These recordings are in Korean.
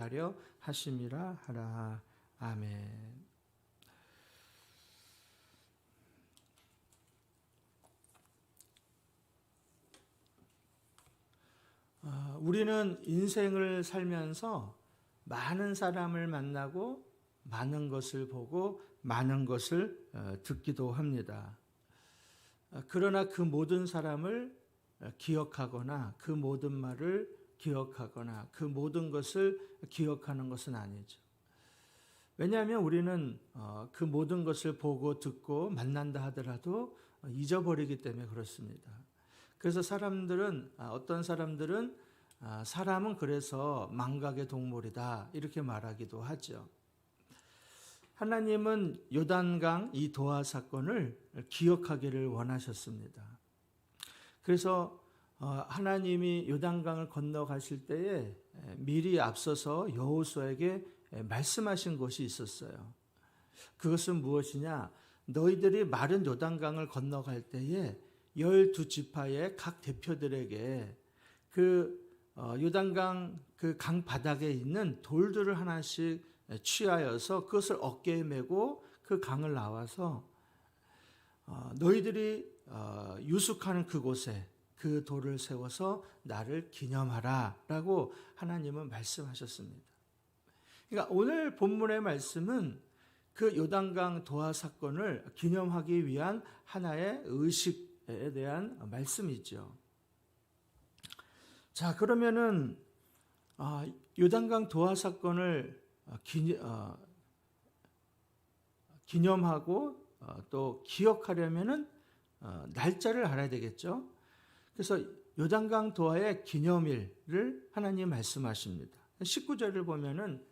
하려 하심이라 하라. 아멘. 우리는 인생을 살면서 많은 사람을 만나고 많은 것을 보고 많은 것을 듣기도 합니다. 그러나 그 모든 사람을 기억하거나 그 모든 말을 기억하거나 그 모든 것을 기억하는 것은 아니죠. 왜냐하면 우리는 그 모든 것을 보고 듣고 만난다 하더라도 잊어버리기 때문에 그렇습니다. 그래서 어떤 사람들은 사람은 그래서 망각의 동물이다 이렇게 말하기도 하죠. 하나님은 요단강 이 도하 사건을 기억하기를 원하셨습니다. 그래서 하나님이 요단강을 건너가실 때에 미리 앞서서 여호수아에게 말씀하신 것이 있었어요. 그것은 무엇이냐? 너희들이 마른 요단강을 건너갈 때에 12지파의 각 대표들에게 요단강 그 강 바닥에 있는 돌들을 하나씩 취하여서 그것을 어깨에 메고 그 강을 나와서 너희들이 유숙하는 그곳에 그 돌을 세워서 나를 기념하라 라고 하나님은 말씀하셨습니다. 그러니까 오늘 본문의 말씀은 그 요단강 도하 사건을 기념하기 위한 하나의 의식에 대한 말씀이죠. 자, 그러면은 요단강 도하 사건을 기념하고 또 기억하려면은 날짜를 알아야 되겠죠. 그래서 요단강 도하의 기념일을 하나님 말씀하십니다. 19절을 보면은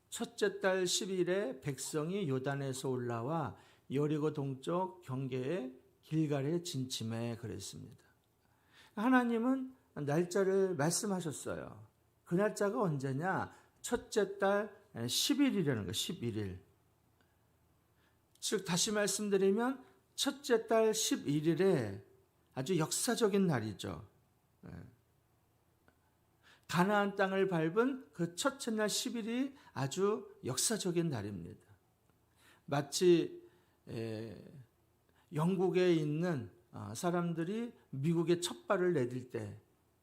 첫째 달 10일에 백성이 요단에서 올라와 여리고 동쪽 경계에 길갈에 진침해 그랬습니다. 하나님은 날짜를 말씀하셨어요. 그 날짜가 언제냐? 첫째 달 10일이라는 거예요. 11일. 즉 다시 말씀드리면 첫째 달 11일에 아주 역사적인 날이죠. 가나안 땅을 밟은 그 첫째 날 10일이 아주 역사적인 날입니다. 마치 영국에 있는 사람들이 미국에 첫 발을 내딜 때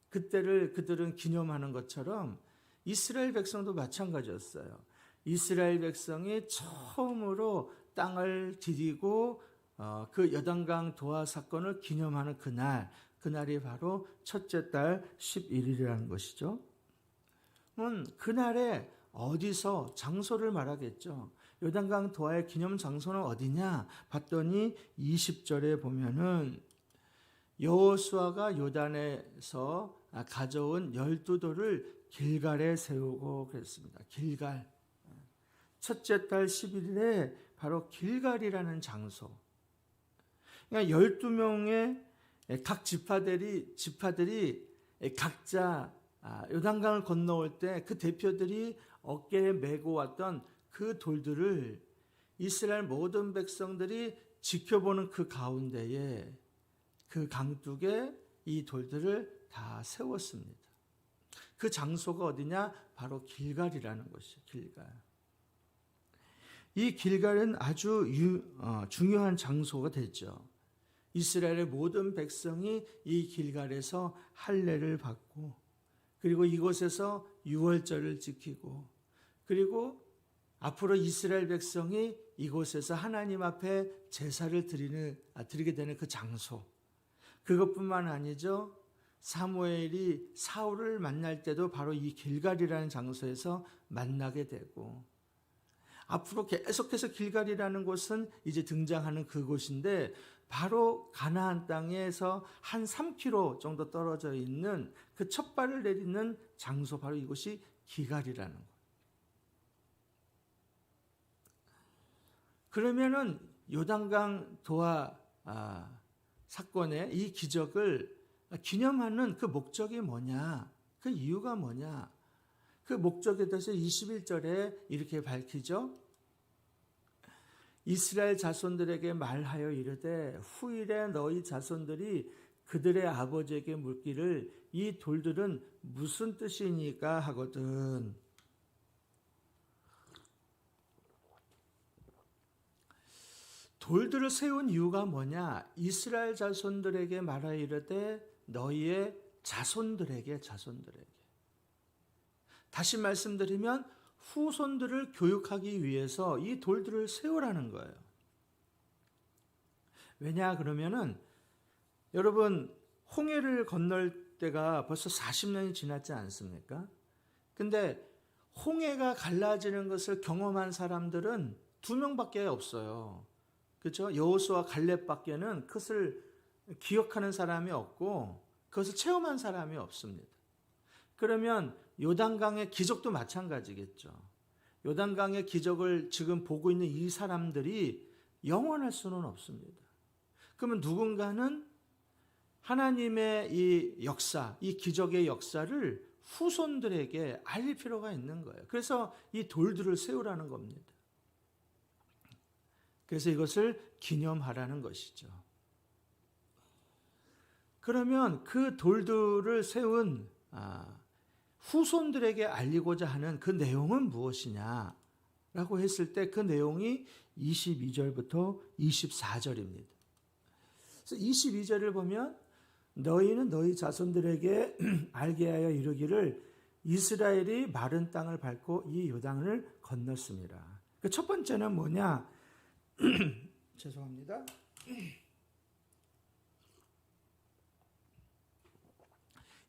그때를 그들은 기념하는 것처럼 이스라엘 백성도 마찬가지였어요. 이스라엘 백성이 처음으로 땅을 디디고 그 요단강 도하 사건을 기념하는 그날이 바로 첫째 달 11일이라는 것이죠. 그날에 어디서 장소를 말하겠죠. 요단강 도하의 기념 장소는 어디냐 봤더니 20절에 보면은 여호수아가 요단에서 가져온 12돌을 길갈에 세우고 그랬습니다. 길갈. 첫째 달 11일에 바로 길갈이라는 장소. 그러니까 12명의 각 지파들이 각자 요단강을 건너올 때 그 대표들이 어깨에 메고 왔던 그 돌들을 이스라엘 모든 백성들이 지켜보는 그 가운데에 그 강둑에 이 돌들을 다 세웠습니다. 그 장소가 어디냐? 바로 길갈이라는 것이에요. 길갈. 이 길갈은 아주 중요한 장소가 됐죠. 이스라엘의 모든 백성이 이 길갈에서 할례를 받고 그리고 이곳에서 유월절을 지키고 그리고 앞으로 이스라엘 백성이 이곳에서 하나님 앞에 제사를 드리게 되는 그 장소. 그것뿐만 아니죠. 사무엘이 사울을 만날 때도 바로 이 길갈이라는 장소에서 만나게 되고 앞으로 계속해서 길갈이라는 곳은 이제 등장하는 그곳인데 바로 가나안 땅에서 한 3km 정도 떨어져 있는 그 첫 발을 내딛는 장소 바로 이곳이 기갈이라는 거예요. 그러면은 요단강 도하 사건의 이 기적을 기념하는 그 목적이 뭐냐? 그 이유가 뭐냐? 그 목적에 대해서 21절에 이렇게 밝히죠. 이스라엘 자손들에게 말하여 이르되 후일에 너희 자손들이 그들의 아버지에게 묻기를 이 돌들은 무슨 뜻이니까 하거든. 돌들을 세운 이유가 뭐냐? 이스라엘 자손들에게 말하 이르되 너희의 자손들에게. 다시 말씀드리면 후손들을 교육하기 위해서 이 돌들을 세우라는 거예요. 왜냐 그러면은 여러분 홍해를 건널 때가 벌써 40년이 지났지 않습니까? 근데 홍해가 갈라지는 것을 경험한 사람들은 2명밖에 없어요. 그렇죠? 여호수아 갈렙밖에는 그것을 기억하는 사람이 없고 그것을 체험한 사람이 없습니다. 그러면 요단강의 기적도 마찬가지겠죠. 요단강의 기적을 지금 보고 있는 이 사람들이 영원할 수는 없습니다. 그러면 누군가는 하나님의 이 역사, 이 기적의 역사를 후손들에게 알릴 필요가 있는 거예요. 그래서 이 돌들을 세우라는 겁니다. 그래서 이것을 기념하라는 것이죠. 그러면 그 돌들을 세운 후손들에게 알리고자 하는 그 내용은 무엇이냐라고 했을 때 그 내용이 22절부터 24절입니다. 그래서 22절을 보면 너희는 너희 자손들에게 알게 하여 이르기를 이스라엘이 마른 땅을 밟고 이 요단을 건넜습니다. 첫 번째는 뭐냐? 죄송합니다.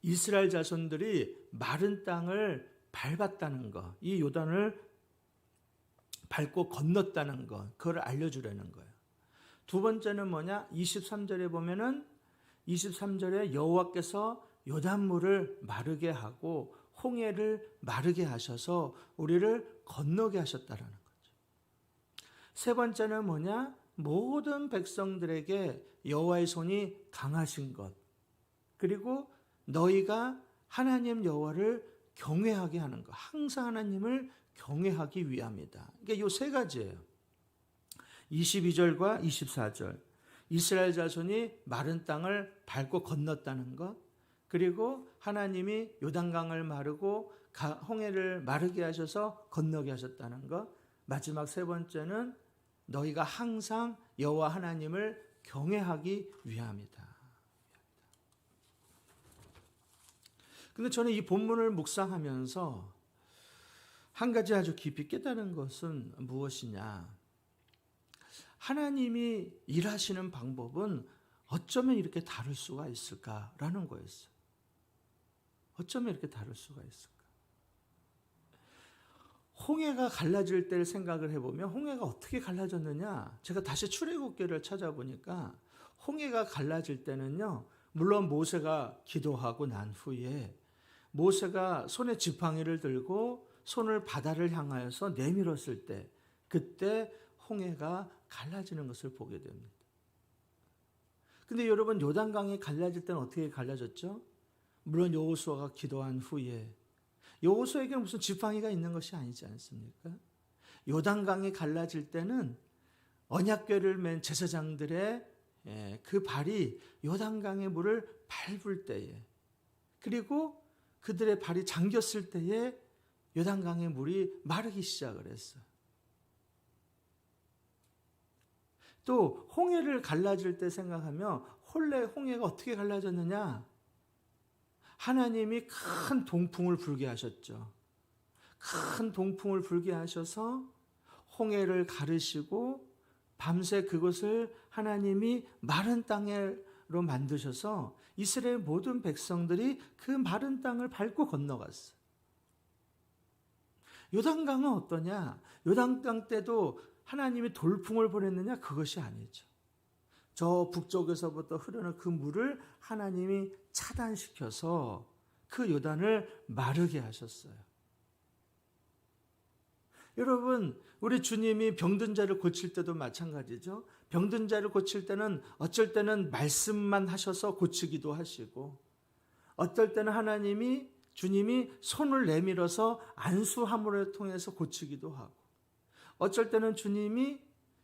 이스라엘 자손들이 마른 땅을 밟았다는 것, 이 요단을 밟고 건넜다는 것, 그걸 알려주려는 거예요. 두 번째는 뭐냐? 23절에 보면은 23절에 여호와께서 요단물을 마르게 하고 홍해를 마르게 하셔서 우리를 건너게 하셨다라는 거죠. 세 번째는 뭐냐? 모든 백성들에게 여호와의 손이 강하신 것, 그리고 너희가 하나님 여호와를 경외하게 하는 것, 항상 하나님을 경외하기 위함이다. 그러니까 이 세 가지예요. 22절과 24절. 이스라엘 자손이 마른 땅을 밟고 건넜다는 것, 그리고 하나님이 요단강을 마르고 홍해를 마르게 하셔서 건너게 하셨다는 것, 마지막 세 번째는 너희가 항상 여호와 하나님을 경외하기 위함이다. 근데 저는 이 본문을 묵상하면서 한 가지 아주 깊이 깨달은 것은 무엇이냐? 하나님이 일하시는 방법은 어쩌면 이렇게 다를 수가 있을까라는 거였어요. 어쩌면 이렇게 다를 수가 있을까? 홍해가 갈라질 때를 생각을 해보면 홍해가 어떻게 갈라졌느냐? 제가 다시 출애굽기를 찾아보니까 홍해가 갈라질 때는요, 물론 모세가 기도하고 난 후에 모세가 손에 지팡이를 들고 손을 바다를 향하여서 내밀었을 때, 그때 홍해가 갈라지는 것을 보게 됩니다. 근데 여러분, 요단강이 갈라질 때는 어떻게 갈라졌죠? 물론 여호수아가 기도한 후에, 여호수아에게는 무슨 지팡이가 있는 것이 아니지 않습니까? 요단강이 갈라질 때는 언약궤를 맨 제사장들의 그 발이 요단강의 물을 밟을 때에, 그리고 그들의 발이 잠겼을 때에 요단강의 물이 마르기 시작을 했어요. 또 홍해를 갈라질 때 생각하면 홍해가 어떻게 갈라졌느냐? 하나님이 큰 동풍을 불게 하셨죠. 큰 동풍을 불게 하셔서 홍해를 가르시고 밤새 그것을 하나님이 마른 땅으로 만드셔서 이스라엘 모든 백성들이 그 마른 땅을 밟고 건너갔어요. 요단강은 어떠냐? 요단강 때도 하나님이 돌풍을 보냈느냐? 그것이 아니죠. 저 북쪽에서부터 흐르는 그 물을 하나님이 차단시켜서 그 요단을 마르게 하셨어요. 여러분, 우리 주님이 병든 자를 고칠 때도 마찬가지죠. 병든 자를 고칠 때는 어쩔 때는 말씀만 하셔서 고치기도 하시고, 어떨 때는 주님이 손을 내밀어서 안수함을 통해서 고치기도 하고, 어쩔 때는 주님이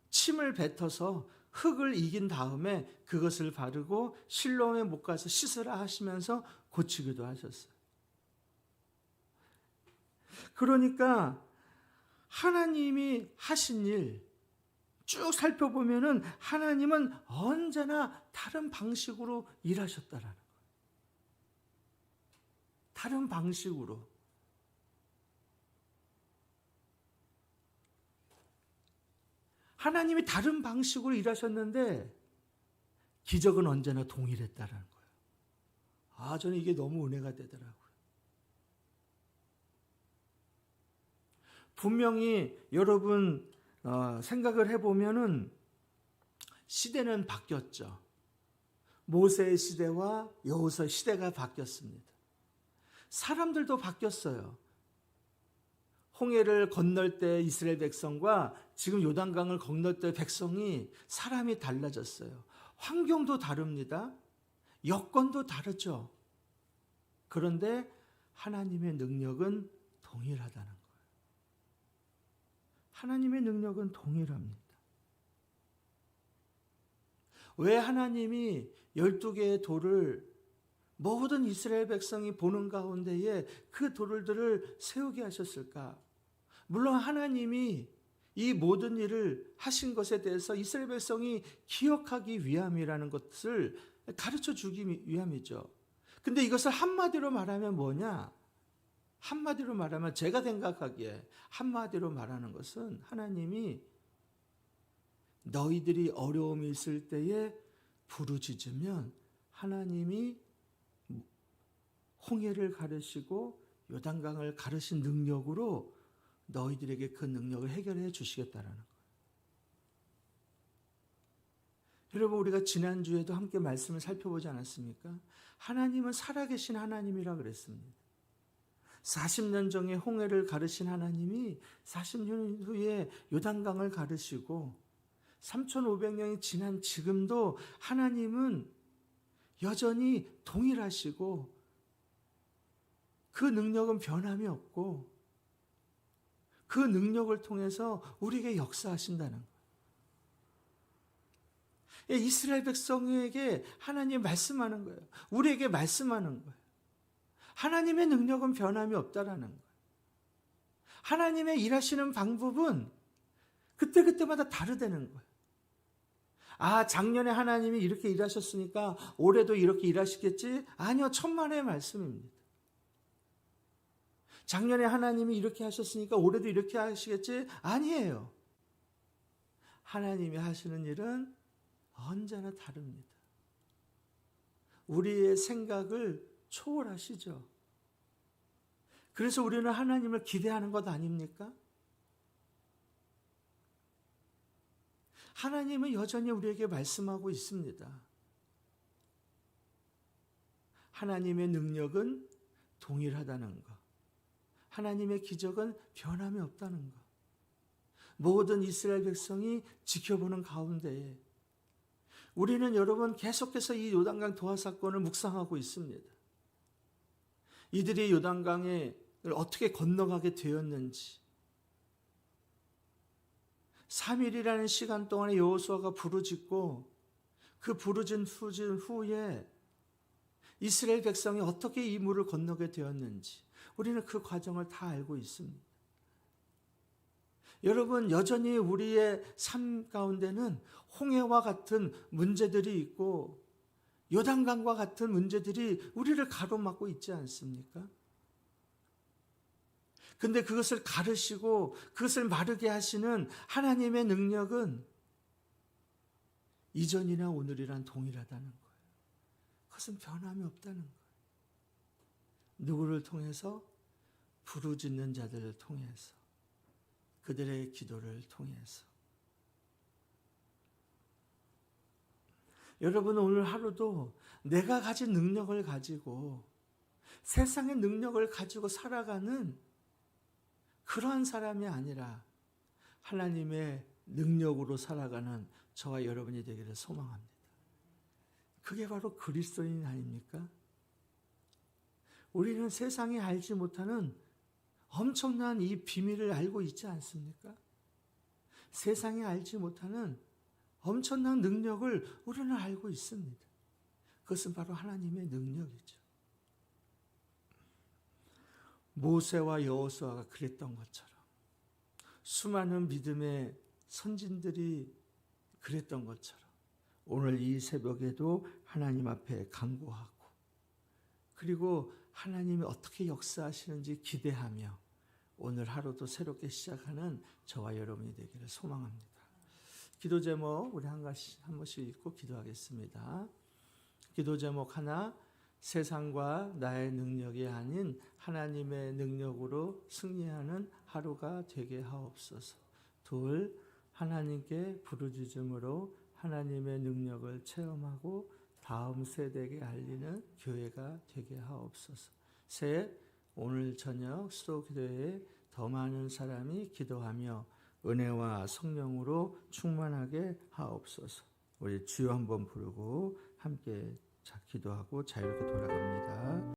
침을 뱉어서 흙을 이긴 다음에 그것을 바르고 실로암에 못 가서 씻으라 하시면서 고치기도 하셨어요. 그러니까 하나님이 하신 일, 쭉 살펴보면은 하나님은 언제나 다른 방식으로 일하셨다라는 거예요. 다른 방식으로. 하나님이 다른 방식으로 일하셨는데 기적은 언제나 동일했다라는 거예요. 저는 이게 너무 은혜가 되더라고요. 분명히 여러분 생각을 해보면은 시대는 바뀌었죠. 모세의 시대와 여호수아 시대가 바뀌었습니다. 사람들도 바뀌었어요. 홍해를 건널 때 이스라엘 백성과 지금 요단강을 건널 때 백성이 사람이 달라졌어요. 환경도 다릅니다. 여건도 다르죠. 그런데 하나님의 능력은 동일하다는 거예요. 하나님의 능력은 동일합니다. 왜 하나님이 12개의 돌을 모든 이스라엘 백성이 보는 가운데에 그 돌들을 세우게 하셨을까? 물론 하나님이 이 모든 일을 하신 것에 대해서 이스라엘 백성이 기억하기 위함이라는 것을 가르쳐 주기 위함이죠. 근데 이것을 한마디로 말하면 뭐냐? 한마디로 말하면 제가 생각하기에 한마디로 말하는 것은 하나님이 너희들이 어려움이 있을 때에 부르짖으면 하나님이 홍해를 가르시고 요단강을 가르신 능력으로 너희들에게 그 능력을 해결해 주시겠다라는 거예요. 여러분, 우리가 지난주에도 함께 말씀을 살펴보지 않았습니까? 하나님은 살아계신 하나님이라 그랬습니다. 40년 전에 홍해를 가르신 하나님이 40년 후에 요단강을 가르시고 3,500년이 지난 지금도 하나님은 여전히 동일하시고 그 능력은 변함이 없고 그 능력을 통해서 우리에게 역사하신다는 거예요. 이스라엘 백성에게 하나님 말씀하는 거예요. 우리에게 말씀하는 거예요. 하나님의 능력은 변함이 없다라는 거예요. 하나님의 일하시는 방법은 그때그때마다 다르다는 거예요. 작년에 하나님이 이렇게 일하셨으니까 올해도 이렇게 일하시겠지? 아니요, 천만의 말씀입니다. 작년에 하나님이 이렇게 하셨으니까 올해도 이렇게 하시겠지? 아니에요. 하나님이 하시는 일은 언제나 다릅니다. 우리의 생각을 초월하시죠. 그래서 우리는 하나님을 기대하는 것 아닙니까? 하나님은 여전히 우리에게 말씀하고 있습니다. 하나님의 능력은 동일하다는 것. 하나님의 기적은 변함이 없다는 것. 모든 이스라엘 백성이 지켜보는 가운데에 우리는 여러분 계속해서 이 요단강 도하 사건을 묵상하고 있습니다. 이들이 요단강을 어떻게 건너가게 되었는지, 3일이라는 시간 동안에 여호수아가 부르짖고 그 부르짖은 후에 이스라엘 백성이 어떻게 이 물을 건너게 되었는지 우리는 그 과정을 다 알고 있습니다. 여러분, 여전히 우리의 삶 가운데는 홍해와 같은 문제들이 있고 요단강과 같은 문제들이 우리를 가로막고 있지 않습니까? 근데 그것을 가르시고 그것을 마르게 하시는 하나님의 능력은 이전이나 오늘이란 동일하다는 거예요. 그것은 변함이 없다는 거예요. 누구를 통해서? 부르짖는 자들을 통해서, 그들의 기도를 통해서. 여러분, 오늘 하루도 내가 가진 능력을 가지고 세상의 능력을 가지고 살아가는 그러한 사람이 아니라 하나님의 능력으로 살아가는 저와 여러분이 되기를 소망합니다. 그게 바로 그리스도인 아닙니까? 우리는 세상이 알지 못하는 엄청난 이 비밀을 알고 있지 않습니까? 세상이 알지 못하는 엄청난 능력을 우리는 알고 있습니다. 그것은 바로 하나님의 능력이죠. 모세와 여호수아가 그랬던 것처럼 수많은 믿음의 선진들이 그랬던 것처럼 오늘 이 새벽에도 하나님 앞에 간구하고 그리고 하나님이 어떻게 역사하시는지 기대하며 오늘 하루도 새롭게 시작하는 저와 여러분이 되기를 소망합니다. 기도 제목 우리 한 번씩 읽고 기도하겠습니다. 기도 제목 하나, 세상과 나의 능력이 아닌 하나님의 능력으로 승리하는 하루가 되게 하옵소서. 둘, 하나님께 부르짖음으로 하나님의 능력을 체험하고 다음 세대에게 알리는 교회가 되게 하옵소서. 셋, 오늘 저녁 수도기도회에 더 많은 사람이 기도하며 은혜와 성령으로 충만하게 하옵소서. 우리 주여 한번 부르고 함께 기도하고 자유롭게 돌아갑니다.